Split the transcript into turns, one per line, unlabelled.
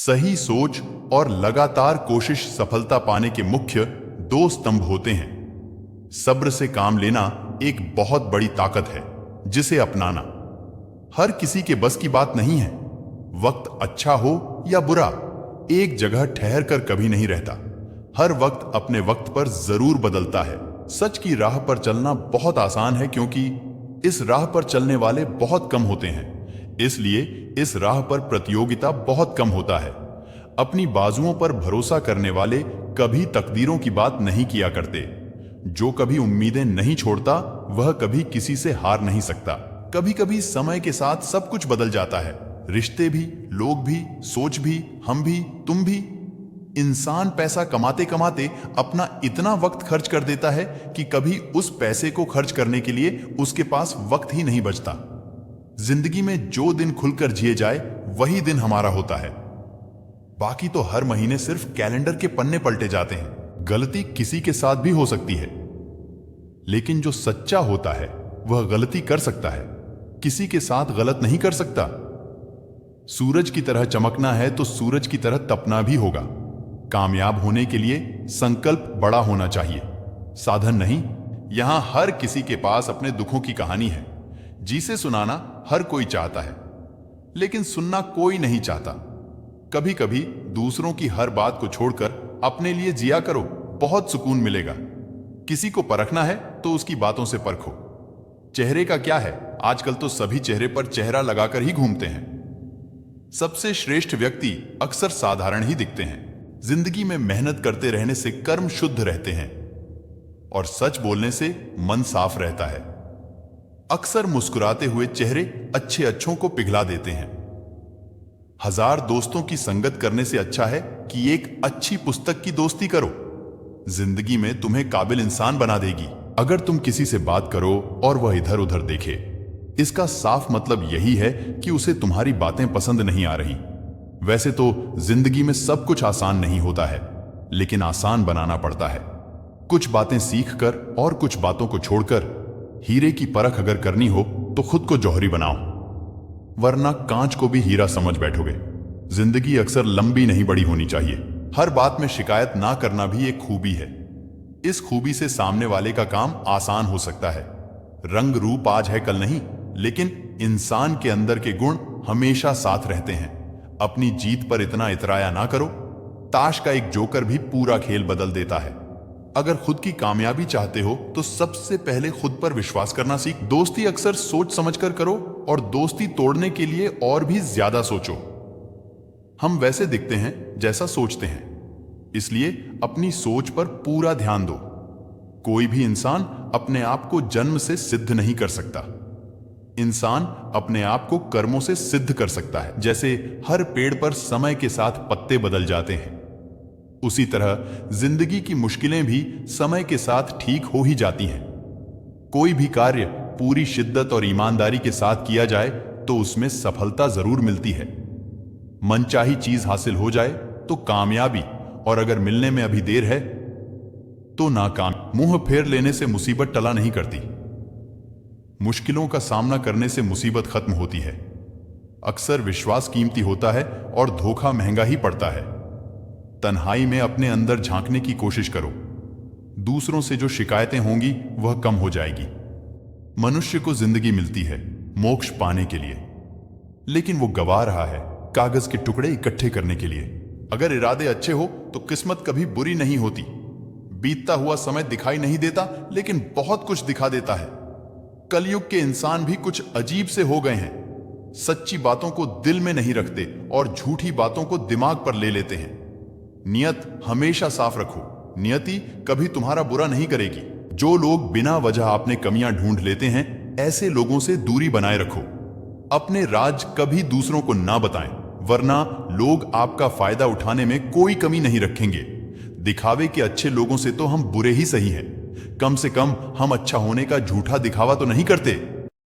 सही सोच और लगातार कोशिश सफलता पाने के मुख्य दो स्तंभ होते हैं। सब्र से काम लेना एक बहुत बड़ी ताकत है, जिसे अपनाना हर किसी के बस की बात नहीं है। वक्त अच्छा हो या बुरा, एक जगह ठहर कर कभी नहीं रहता। हर वक्त अपने वक्त पर जरूर बदलता है। सच की राह पर चलना बहुत आसान है, क्योंकि इस राह पर चलने वाले बहुत कम होते हैं। इसलिए इस राह पर प्रतियोगिता बहुत कम होता है। अपनी बाजुओं पर भरोसा करने वाले कभी तकदीरों की बात नहीं किया करते। जो कभी उम्मीदें नहीं छोड़ता, वह कभी किसी से हार नहीं सकता। कभी कभी समय के साथ सब कुछ बदल जाता है, रिश्ते भी, लोग भी, सोच भी, हम भी, तुम भी। इंसान पैसा कमाते कमाते अपना इतना वक्त खर्च कर देता है कि कभी उस पैसे को खर्च करने के लिए उसके पास वक्त ही नहीं बचता। जिंदगी में जो दिन खुलकर जिए जाए, वही दिन हमारा होता है। बाकी तो हर महीने सिर्फ कैलेंडर के पन्ने पलटे जाते हैं। गलती किसी के साथ भी हो सकती है, लेकिन जो सच्चा होता है वह गलती कर सकता है, किसी के साथ गलत नहीं कर सकता। सूरज की तरह चमकना है तो सूरज की तरह तपना भी होगा। कामयाब होने के लिए संकल्प बड़ा होना चाहिए, साधन नहीं। यहां हर किसी के पास अपने दुखों की कहानी है, जिसे सुनाना हर कोई चाहता है, लेकिन सुनना कोई नहीं चाहता। कभी कभी दूसरों की हर बात को छोड़कर अपने लिए जिया करो, बहुत सुकून मिलेगा। किसी को परखना है तो उसकी बातों से परखो। चेहरे का क्या है, आजकल तो सभी चेहरे पर चेहरा लगाकर ही घूमते हैं। सबसे श्रेष्ठ व्यक्ति अक्सर साधारण ही दिखते हैं। जिंदगी में मेहनत करते रहने से कर्म शुद्ध रहते हैं और सच बोलने से मन साफ रहता है। अक्सर मुस्कुराते हुए चेहरे अच्छे अच्छों को पिघला देते हैं। हजार दोस्तों की संगत करने से अच्छा है कि एक अच्छी पुस्तक की दोस्ती करो। जिंदगी में तुम्हें काबिल इंसान बना देगी अगर तुम किसी से बात करो और वह इधर उधर देखे। इसका साफ मतलब यही है कि उसे तुम्हारी बातें पसंद नहीं आ रही। वैसे तो जिंदगी में सब कुछ आसान नहीं होता है, लेकिन आसान बनाना पड़ता है। कुछ बातें सीखकर और कुछ बातों को छोड़कर हीरे की परख अगर करनी हो तो खुद को जौहरी बनाओ, वरना कांच को भी हीरा समझ बैठोगे। जिंदगी अक्सर लंबी नहीं बड़ी होनी चाहिए। हर बात में शिकायत ना करना भी एक खूबी है। इस खूबी से सामने वाले का काम आसान हो सकता है। रंग रूप आज है कल नहीं, लेकिन इंसान के अंदर के गुण हमेशा साथ रहते हैं। अपनी जीत पर इतना इतराया ना करो। ताश का एक जोकर भी पूरा खेल बदल देता है। अगर खुद की कामयाबी चाहते हो तो सबसे पहले खुद पर विश्वास करना सीख। दोस्ती अक्सर सोच समझकर करो और दोस्ती तोड़ने के लिए और भी ज्यादा सोचो। हम वैसे दिखते हैं जैसा सोचते हैं, इसलिए अपनी सोच पर पूरा ध्यान दो। कोई भी इंसान अपने आप को जन्म से सिद्ध नहीं कर सकता। इंसान अपने आप को कर्मों से सिद्ध कर सकता है। जैसे हर पेड़ पर समय के साथ पत्ते बदल जाते हैं, उसी तरह जिंदगी की मुश्किलें भी समय के साथ ठीक हो ही जाती हैं। कोई भी कार्य पूरी शिद्दत और ईमानदारी के साथ किया जाए तो उसमें सफलता जरूर मिलती है। मनचाही चीज हासिल हो जाए तो कामयाबी, और अगर मिलने में अभी देर है तो नाकाम। मुंह फेर लेने से मुसीबत टला नहीं करती, मुश्किलों का सामना करने से मुसीबत खत्म होती है। अक्सर विश्वास कीमती होता है और धोखा महंगा ही पड़ता है। तन्हाई में अपने अंदर झांकने की कोशिश करो। दूसरों से जो शिकायतें होंगी वह कम हो जाएगी। मनुष्य को जिंदगी मिलती है मोक्ष पाने के लिए, लेकिन वो गवा रहा है कागज के टुकड़े इकट्ठे करने के लिए। अगर इरादे अच्छे हो तो किस्मत कभी बुरी नहीं होती। बीतता हुआ समय दिखाई नहीं देता, लेकिन बहुत कुछ दिखा देता है। कलयुग के इंसान भी कुछ अजीब से हो गए हैं। सच्ची बातों को दिल में नहीं रखते और झूठी बातों को दिमाग पर ले लेते हैं। नियत हमेशा साफ रखो, नियति कभी तुम्हारा बुरा नहीं करेगी। जो लोग बिना वजह अपने कमियां ढूंढ लेते हैं, ऐसे लोगों से दूरी बनाए रखो। अपने राज कभी दूसरों को ना बताएं, वरना लोग आपका फायदा उठाने में कोई कमी नहीं रखेंगे। दिखावे के अच्छे लोगों से तो हम बुरे ही सही हैं। कम से कम हम अच्छा होने का झूठा दिखावा तो नहीं करते।